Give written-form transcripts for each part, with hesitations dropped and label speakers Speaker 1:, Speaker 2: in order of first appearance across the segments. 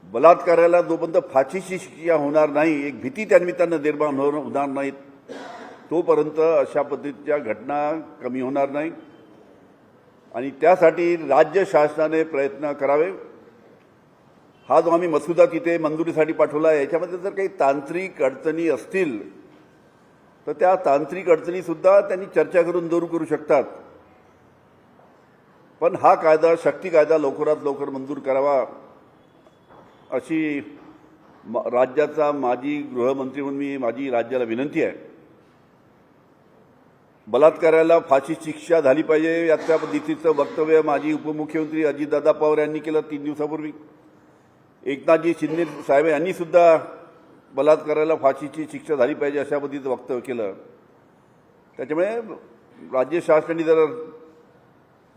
Speaker 1: बलात्काराला जोपर्यंत फाशीची शिक्षा होणार नाही, एक भीती त्यानिमित्तानं निर्माण होणार नाही, तोपर्यंत अशा पद्धतीच्या घटना कमी होणार नाही आणि त्यासाठी राज्य शासनाने प्रयत्न करावे। हा जो आम्ही मसुदा तिथे मंजुरीसाठी पाठवला आहे, याच्यामध्ये जर काही तांत्रिक अडचणी असतील तर त्या तांत्रिक अडचणीसुद्धा त्यांनी चर्चा करून दूर करू शकतात। पण हा कायदा, शक्ती कायदा लवकरात लवकर मंजूर करावा अशी राज्याचा माजी गृहमंत्री म्हणून माझी राज्याला विनंती आहे। बलात्काराला फाशी शिक्षा झाली पाहिजे याच्या पद्धतीचं वक्तव्य माजी उपमुख्यमंत्री अजितदादा पवार यांनी केलं 3 दिवसापूर्वी। एकनाथजी शिंदे साहेब यांनी सुद्धा बलात्काराला फाशीची शिक्षा झाली पाहिजे अशा पद्धतीचं वक्तव्य केलं। त्याच्यामुळे राज्य शासनाने जर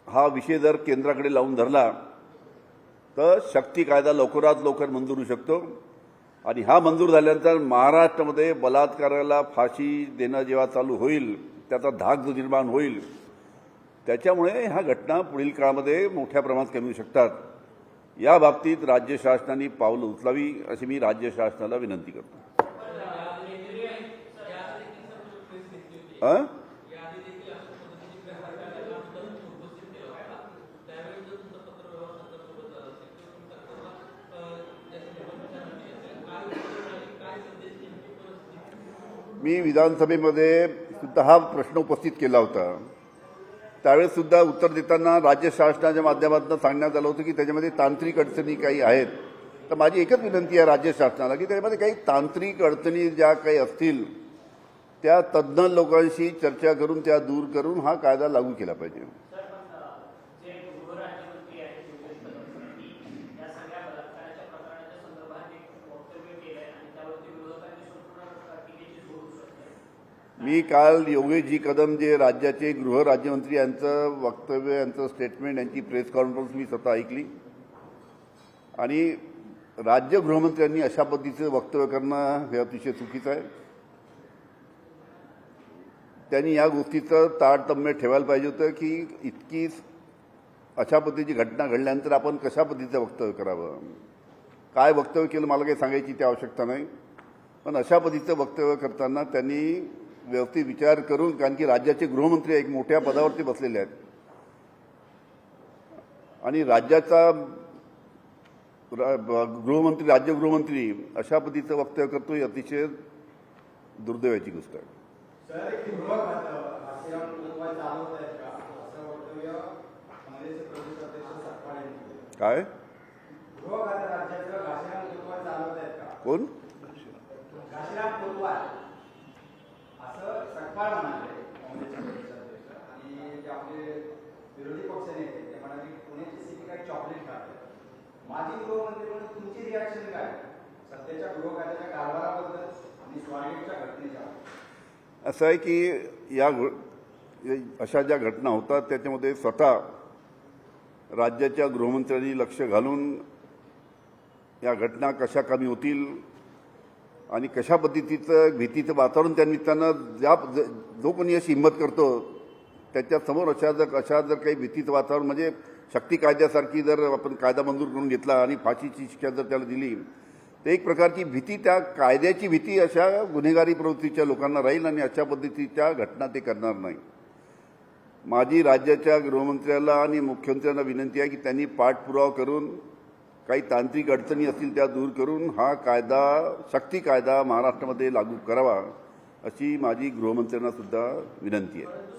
Speaker 1: हा विषय जर केंद्राकडे लावून धरला तर शक्ती कायदा लवकरात लवकर मंजूर होऊ शकतो आणि हा मंजूर झाल्यानंतर महाराष्ट्रामध्ये बलात्काराला फाशी देणं जेव्हा चालू होईल, त्याचा धाक जो निर्माण होईल, त्याच्यामुळे ह्या घटना पुढील काळामध्ये मोठ्या प्रमाणात कमी होऊ शकतात। या बाबतीत राज्य शासनाने पावलं उचलावी अशी मी राज्य शासनाला विनंती करतो। मी विधानसभेमध्ये सुद्धा हा प्रश्न उपस्थित केला होता। त्यावेळेस सुद्धा उत्तर देताना राज्य शासनाच्या माध्यमातून सांगण्यात आलं होतं की त्याच्यामध्ये तांत्रिक अडचणी काही आहेत। तर माझी एकच विनंती आहे राज्य शासनाला की त्याच्यामध्ये काही तांत्रिक अडचणी ज्या काही असतील त्या तज्ज्ञ लोकांशी चर्चा करून त्या दूर करून हा कायदा लागू केला पाहिजे। मी काल योगेशजी कदम जे राज्याचे गृह राज्यमंत्री यांचं वक्तव्य, यांचं स्टेटमेंट, यांची प्रेस कॉन्फरन्स मी स्वतः ऐकली आणि राज्य गृहमंत्र्यांनी अशा पद्धतीचं वक्तव्य करणं हे अतिशय चुकीचं आहे। त्यांनी या गोष्टीचं तारतम्य ठेवायला पाहिजे होतं की इतकी अशा पद्धतीची घटना घडल्यानंतर आपण कशा पद्धतीचं वक्तव्य करावं। काय वक्तव्य केलं मला काही सांगायची ती आवश्यकता नाही, पण अशा पद्धतीचं वक्तव्य करताना त्यांनी व्यवस्थित विचार करून, कारण की राज्याचे गृहमंत्री एक मोठ्या पदावरती बसलेले आहेत आणि राज्याचा गृहमंत्री, राज्य गृहमंत्री अशा पद्धतीचं वक्तव्य करतो ही अतिशय दुर्दैवाची गोष्ट आहे। काय कोण
Speaker 2: विरोधी पक्ष नेते ते म्हणाले की पुण्याची सिटी काही चॉकलेट खाते। माजी गृहमंत्री म्हणून तुमची रिॲक्शन काय सध्याच्या गृहखात्याच्या कारभाराबद्दल आणि स्वागतच्या घटनेच्या?
Speaker 1: असं आहे की या अशा ज्या घटना होतात त्याच्यामध्ये स्वतः राज्याच्या गृहमंत्र्यांनी लक्ष घालून या घटना कशा कमी होतील आणि कशा पद्धतीचं भीतीचं वातावरण त्या निमित्तानं जो कोणी अशी हिंमत करतो त्याच्यासमोर अशा जर काही भीतीचं वातावरण, म्हणजे शक्ती कायद्यासारखी जर आपण कायदा मंजूर करून घेतला आणि फाशीची शिक्षा जर त्याला दिली तर एक प्रकारची भीती, त्या कायद्याची भीती अशा गुन्हेगारी प्रवृत्तीच्या लोकांना राहील आणि अशा पद्धतीच्या घटना ते करणार नाही। माझी राज्याच्या गृहमंत्र्याला आणि मुख्यमंत्र्यांना विनंती आहे की त्यांनी पाठपुरावा करून काही तांत्रिक अडचणी असतील त्या दूर करून हा कायदा, शक्ती कायदा महाराष्ट्रामध्ये लागू करावा अशी माझी गृहमंत्र्यांना सुद्धा विनंती आहे।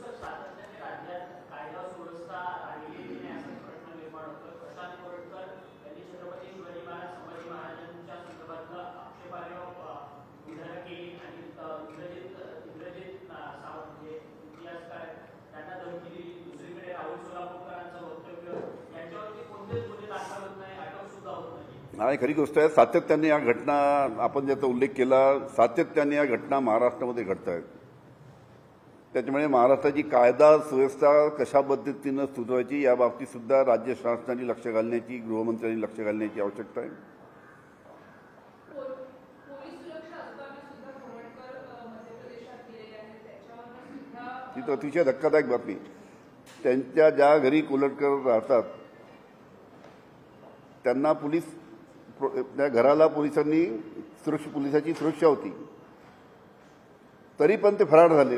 Speaker 1: आणि खरी गोष्ट आहे, सातत्याने या घटना, आपण ज्याचा उल्लेख केला, सातत्याने या घटना महाराष्ट्रामध्ये घडत आहेत। त्याच्यामुळे महाराष्ट्राची कायदा सुव्यवस्था कशा पद्धतीनं सुधारायची या बाबतीत सुद्धा राज्य शासनाने लक्ष घालण्याची, गृहमंत्र्यांनी लक्ष घालण्याची आवश्यकता आहे। ही तर अतिशय धक्कादायक बातमी। त्यांच्या ज्या घरी कोलटकर राहतात त्यांना त्या घराला पोलिसांनी पोलिसाची सुरक्षा होती, तरी पण ते फरार झाले.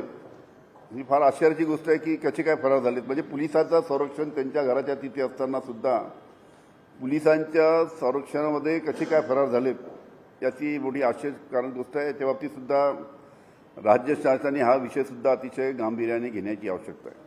Speaker 1: ही फार आश्चर्याची गोष्ट आहे की कसे काय फरार झालेत. म्हणजे पोलिसांचं संरक्षण त्यांच्या घराच्या तिथे असताना सुद्धा पोलिसांच्या संरक्षणामध्ये कसे काय फरार झालेत याची मोठी आश्चर्यकारक गोष्ट आहे. याच्या बाबतीत सुद्धा राज्य शासनाने हा विषय सुद्धा अतिशय गांभीर्याने घेण्याची आवश्यकता आहे.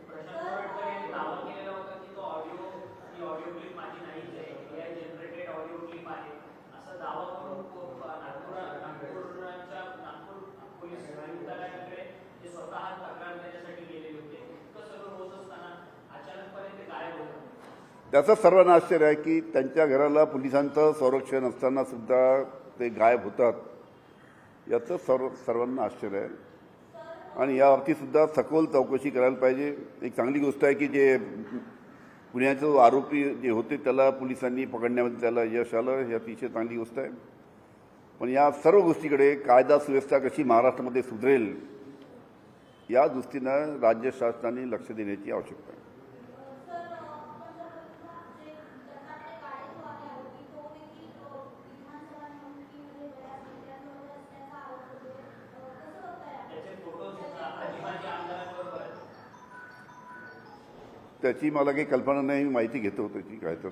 Speaker 1: त्याचं सर्वांना आश्चर्य आहे की त्यांच्या घराला पोलिसांचं संरक्षण असताना सुद्धा ते गायब होतात. याचं सर्वांना आश्चर्य आहे आणि या बाबतीत सुद्धा सखोल चौकशी करायला पाहिजे. एक चांगली गोष्ट आहे की जे पुण्याचे आरोपी जे होते त्याला पोलिसांनी पकडण्यामध्ये त्याला यश आलं, ही अतिशय चांगली गोष्ट आहे. पण या सर्व गोष्टीकडे कायदा सुव्यवस्था कशी महाराष्ट्रामध्ये सुधरेल या दृष्टीनं राज्य शासनाने लक्ष देण्याची आवश्यकता आहे. त्याची मला काही कल्पना नाही, मी माहिती घेतो त्याची काय तर.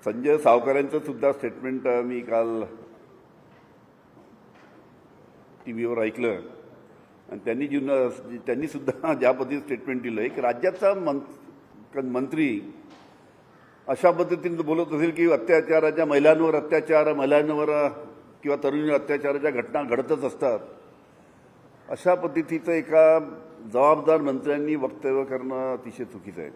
Speaker 1: संजय सावकारांचं सुद्धा स्टेटमेंट मी काल टीव्हीवर ऐकलं आणि त्यांनी सुद्धा ज्या पद्धतीने स्टेटमेंट दिलं, एक राज्याचा मंत्री अशा पद्धतीने बोलत असेल की अत्याचाराच्या महिलांवर किंवा तरुणीवर अत्याचाराच्या घटना घडतच असतात, अशा पद्धतीचं एका जबाबदार मंत्र्यांनी वक्तव्य करणं अतिशय चुकीचं आहे.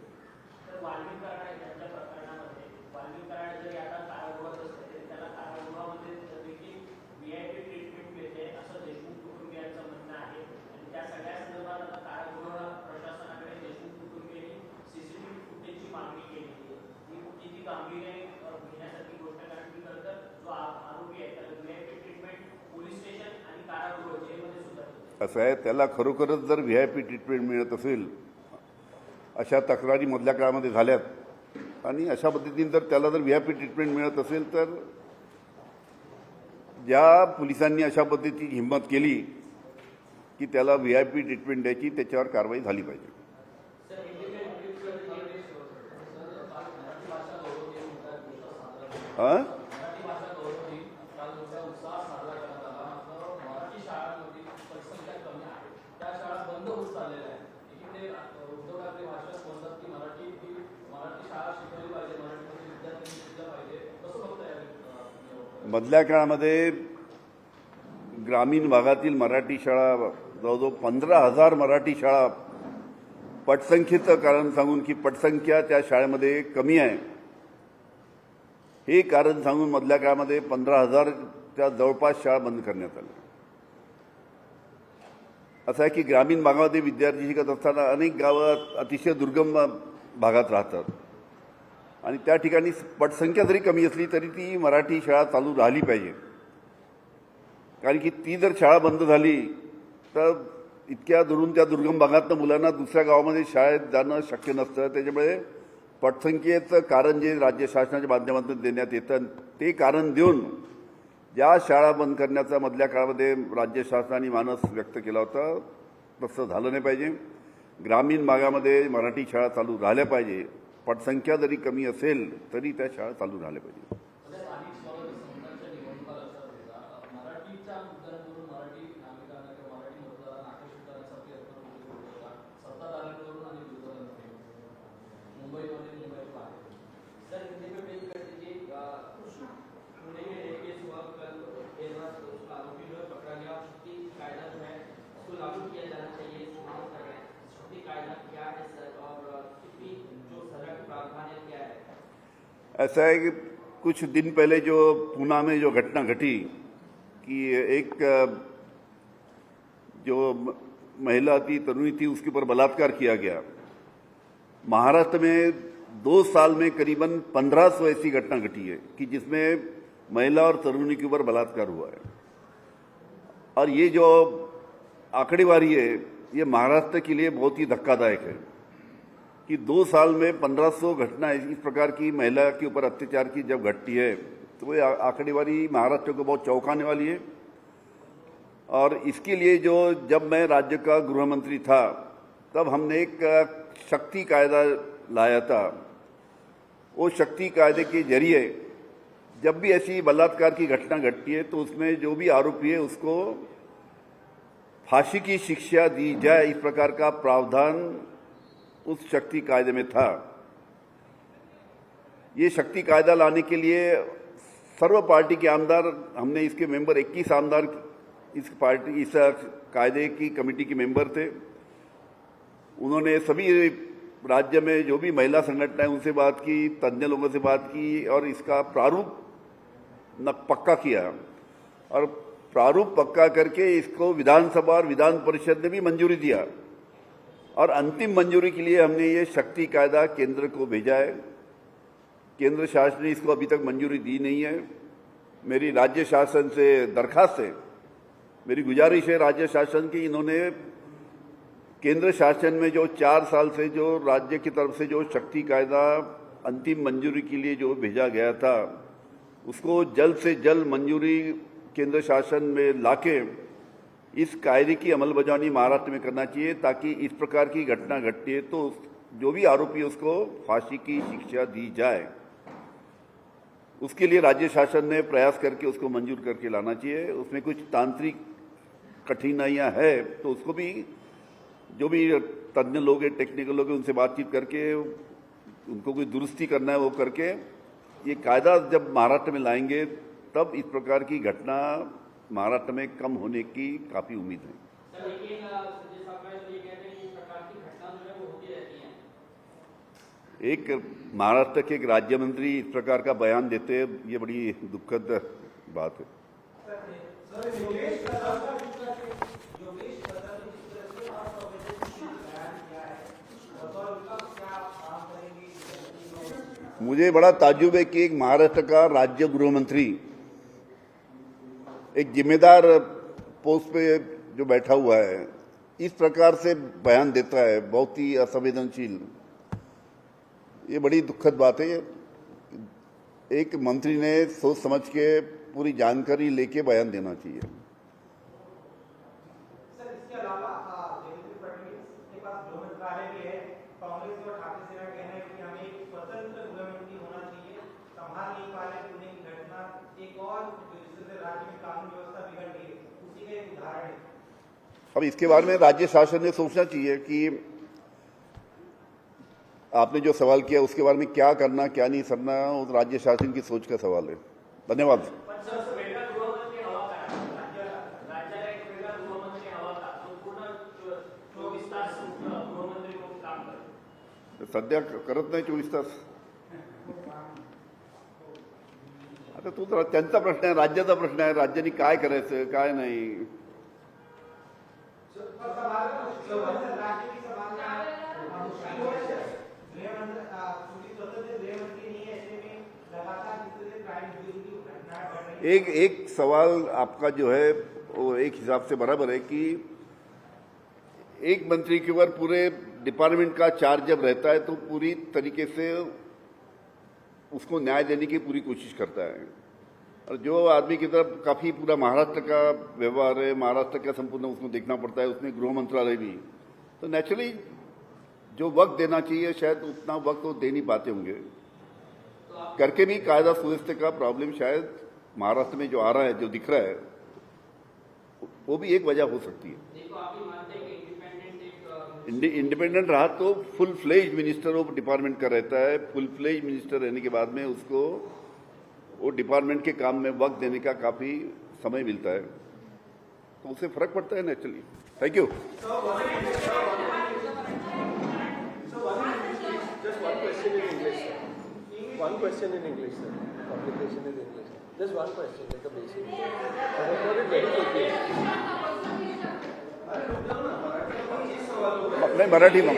Speaker 1: असं आहे, त्याला खरोखरच जर VIP ट्रीटमेंट मिळत असेल, अशा तक्रारी मधल्या काळामध्ये झाल्यात आणि अशा पद्धतीने जर त्याला जर VIP ट्रीटमेंट मिळत असेल तर ज्या पोलिसांनी अशा पद्धतीची हिंमत केली की त्याला VIP ट्रीटमेंट द्यायची, त्याच्यावर कारवाई झाली पाहिजे. मधल्या काळामध्ये ग्रामीण भागातील मराठी शाळा जवळजवळ 15,000 मराठी शाळा पटसंख्येचं कारण सांगून की पटसंख्या त्या शाळेमध्ये कमी आहे हे कारण सांगून मधल्या काळामध्ये 15,000च्या जवळपास शाळा बंद करण्यात आल्या. असं आहे की ग्रामीण भागामध्ये विद्यार्थी शिकत असताना अनेक गावं अतिशय दुर्गम भागात राहतात आणि त्या ठिकाणी पटसंख्या जरी कमी असली तरी ती मराठी शाळा चालू राहिली पाहिजे. कारण की ती जर शाळा बंद झाली तर इतक्या दुरून त्या दुर्गम भागातनं मुलांना दुसऱ्या गावामध्ये शाळेत जाणं शक्य नसतं. त्याच्यामुळे पटसंख्येचं कारण जे राज्य शासनाच्या माध्यमातून देण्यात येतं ते कारण देऊन ज्या शाळा बंद करण्याचा मधल्या काळामध्ये राज्य शासनाने मानस व्यक्त केला होता तसं झालं नाही पाहिजे. ग्रामीण भागामध्ये मराठी शाळा चालू राहिल्या पाहिजे. पटसंख्या जरी कमी असेल तरी त्या शाळा चालू झाल्या पाहिजे. ऐसा है कि कुछ दिन पहले जो पूना में जो घटना घटी कि एक जो महिला थी, तरुणी थी, उसके ऊपर बलात्कार किया गया. महाराष्ट्र में 2 साल में करीबन 1500 ऐसी घटना घटी है कि जिसमें महिला और तरुणी के ऊपर बलात्कार हुआ है. और ये जो आंकड़ेवारी है ये महाराष्ट्र के लिए बहुत ही धक्कादायक है कि 2 साल में 1500 घटना इस प्रकार की महिला के ऊपर अत्याचार की जब घटती है तो ये आंकड़ेवारी महाराष्ट्र को बहुत चौंकाने वाली है। और इसके लिए जब मैं राज्य का गृह मंत्री था तब हमने एक शक्ति कायदा लाया था। वो शक्ति कायदे के जरिए जब भी ऐसी बलात्कार की घटना घटती है तो उसमें जो भी आरोपी है उसको फांसी की शिक्षा दी जाए, इस प्रकार का प्रावधान उस शक्ति कायदे में था। ये शक्ति कायदा लाने के लिए सर्व पार्टी के आमदार, हमने इसके मेंबर 21 आमदार इस कायदे की कमेटी के मेंबर थे। उन्होंने सभी राज्य में जो भी महिला संगठन है उनसे बात की, तज्ञ लोगों से बात की और इसका प्रारूप पक्का किया और प्रारूप पक्का करके इसको विधानसभा और विधान परिषद ने भी मंजूरी दिया। और अंतिम मंजूरी के लिए हमने ये शक्ति कायदा केंद्र को भेजा है। केंद्र शासन ने इसको अभी तक मंजूरी दी नहीं है। मेरी राज्य शासन से दरखास्त है, मेरी गुजारिश है राज्य शासन की, इन्होंने केंद्र शासन में जो 4 साल से जो राज्य की तरफ से जो शक्ति कायदा अंतिम मंजूरी के लिए जो भेजा गया था उसको जल्द से जल्द मंजूरी केंद्र शासन में लाके इस कायदे की अमलबजावनी महाराष्ट्र में करना चाहिए ताकि इस प्रकार की घटना घटती है तो जो भी आरोपी उसको फांसी की शिक्षा दी जाए। उसके लिए राज्य शासन ने प्रयास करके उसको मंजूर करके लाना चाहिए। उसमें कुछ तांत्रिक कठिनाइयां है तो उसको भी जो भी तज्ञ लोग हैं, टेक्निकल लोग हैं, उनसे बातचीत करके उनको कोई दुरुस्ती करना है वो करके ये कायदा जब महाराष्ट्र में लाएंगे तब इस प्रकार की घटना महाराष्ट्र में कम होने की काफी उम्मीद है।
Speaker 3: सर, लेकिन जिस आप ये कहते हैं इस प्रकार की घटना जो है वो होती रहती है।
Speaker 1: एक महाराष्ट्र के एक राज्य मंत्री इस प्रकार का बयान देते हैं, ये बड़ी दुखद बात है। मुझे बड़ा ताज्जुब है कि एक महाराष्ट्र का राज्य गृह मंत्री एक जिम्मेदार पोस्ट पे जो बैठा हुआ है इस प्रकार से बयान देता है, बहुत ही असंवेदनशील। ये बड़ी दुखद बात है। एक मंत्री ने सोच समझ के पूरी जानकारी लेके बयान देना चाहिए।
Speaker 2: सर, इसके अलावा देवेंद्र फडणवीस के पास गृह मंत्रालय भी है। कांग्रेस और ठाकरे सेना कहना है कि हमें एक स्वतंत्र गृह मंत्री होना चाहिए। संभाल नहीं पा रहे पुणे की घटना एक और जिससे राज्य में कानून व्यवस्था बिगड़ गई, उसी का एक उदाहरण है।
Speaker 1: अब इसके बारे में राज्य शासन ने सोचना चाहिए कि आपने जो सवाल किया उसके बारे में क्या करना क्या नहीं करना, उस राज्य शासन की सोच का सवाल है। धन्यवाद। सध्या करत नाही 24 तास। आता तो त्यांचा प्रश्न आहे, राज्याचा प्रश्न आहे, राज्यांनी काय करायचं काय नाही। एक सवाल आपका जो है वो एक हिसाब से बराबर है कि एक मंत्री के ऊपर पूरे डिपार्टमेंट का चार्ज जब रहता है तो पूरी तरीके से उसको न्याय देने की पूरी कोशिश करता है। और जो आदमी की तरफ काफ़ी पूरा महाराष्ट्र का व्यवहार है, महाराष्ट्र का संपूर्ण उसको देखना पड़ता है, उसमें गृह मंत्रालय भी, तो नेचुरली जो वक्त देना चाहिए शायद उतना वक्त वो दे नहीं पाते होंगे। करके भी कायदा सुव्यवस्था का प्रॉब्लम शायद महाराष्ट्र में जो आ रहा है, जो दिख रहा है, वो भी एक वजह हो सकती है। इंडिपेंडेंट रहा तो फुल फ्लेज मिनिस्टर ऑफ डिपार्टमेंट का रहता है। फुल फ्लेज मिनिस्टर रहने के बाद में उसको वो डिपार्टमेंट के काम में वक्त देने का काफ़ी समय मिलता है, तो उससे फर्क पड़ता है naturally. Thank you.
Speaker 4: One question in English, sir. Communication in English. Just one question, like a basic. I record it very quickly.
Speaker 1: नहीं, मराठी में।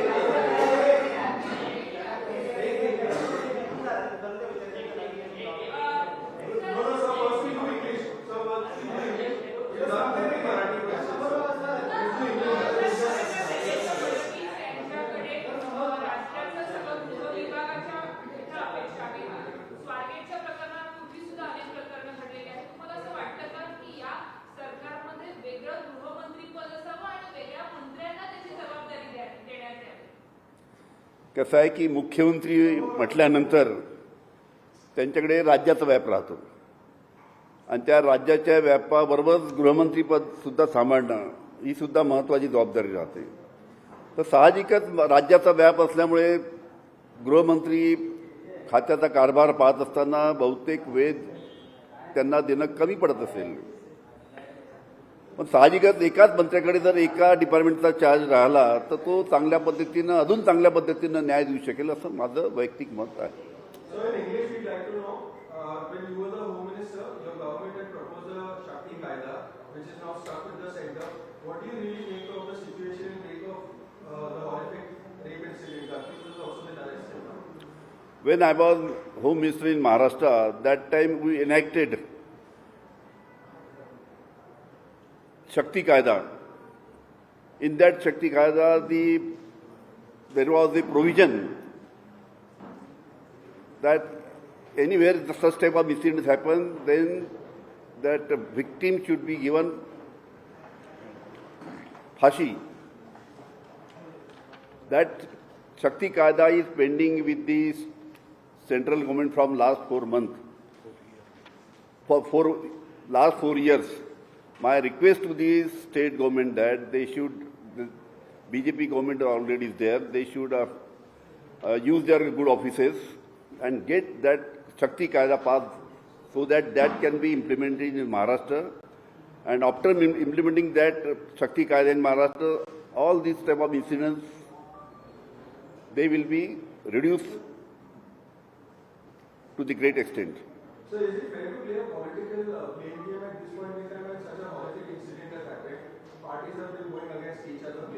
Speaker 1: कसं आहे की मुख्यमंत्री म्हटल्यानंतर त्यांच्याकडे राज्याचा व्याप राहतो आणि त्या राज्याच्या व्यापाबरोबरच गृहमंत्रीपद सुद्धा सांभाळणं ही सुद्धा महत्त्वाची जबाबदारी राहते. तर साहजिकच राज्याचा व्याप असल्यामुळे गृहमंत्री खात्याचा कारभार पाहत असताना बहुतेक वेळ त्यांना देणं कमी पडत असेल. पण साहजिकच एकाच मंत्र्याकडे जर एका डिपार्टमेंटचा चार्ज राहिला तर तो चांगल्या पद्धतीनं अजून चांगल्या पद्धतीनं न्याय देऊ शकेल असं माझं वैयक्तिक मत आहे.
Speaker 5: So in English, we'd like to know, when you were the Home Minister, your government had proposed the Shakti Kaida, which is now stuck with the centre. What do you really make of the situation in wake of the horrific rape incident? Accused has also been arrested.
Speaker 1: When I was Home Minister in Maharashtra, that time we enacted Shakti Kaida. In that Shakti Kaida, there was a provision that anywhere such type of incidents happen, then that victim should be given phashi. That Shakti Kaida is pending with the central government from last 4 months. For last 4 years, my request to the state government that they should, the BJP government already is there, they should use their good offices and get that Shakti Kaida passed so that that can be implemented in Maharashtra. And after implementing that Shakti Kaida in Maharashtra, all these type of incidents, they will be reduced to the great extent.
Speaker 5: So is it fair to play a political blame game at this point in time when such a horrific incident has happened? Parties have been going against each other.